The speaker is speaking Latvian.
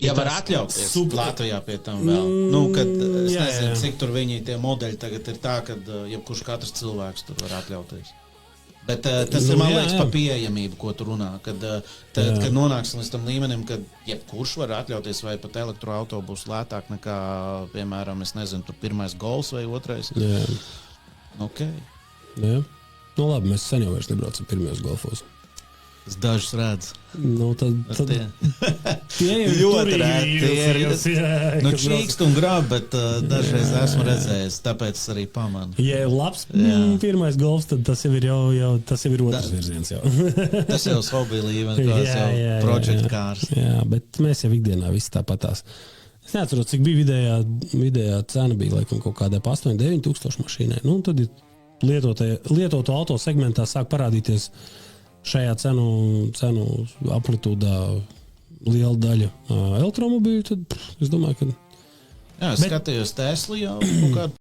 Ja var atļauties Latvijā pie tam vēl. Kad es nezinu, cik tur viņi tie modeļi tagad ir tā, ka jebkurš katrs cilvēks tur var atļauties. Bet tas ir, man liekas, par pieejamību, ko tu runā. Kad nonāksim līdz tam līmenim, kad jebkurš var atļauties vai pat elektroautobusu lētāk nekā, piemēram, es nezinu, tur pirmais Golfs vai otrais. Jā. Ok. Jā. Nu labi, mēs sen jau vairs nebraucam pirmajos Golfos. Es dažus redzu. Nu, tad tie ir ļoti rēti. Nu, čīkst un grab, bet dažreiz esmu redzējis, tāpēc es arī pamanu. Ja ir labs pirmais Golfs, tad tas jau ir otrs virziens jau. Tas jau hobby līmeni, kāds jau project cars. Jā, bet mēs jau ikdienā visi tāpatās. Es neatceros, cik bija vidējā cena bija, laikam, kaut kādai 8-9 tūkstoši mašīnai. Nu, tad lietoto auto segmentā sāk parādīties šajā cenu amplitūdā liela daļa elektromobīļu, tad es domāju, ka... Jā, es skatījos Tesla jau kaut kādu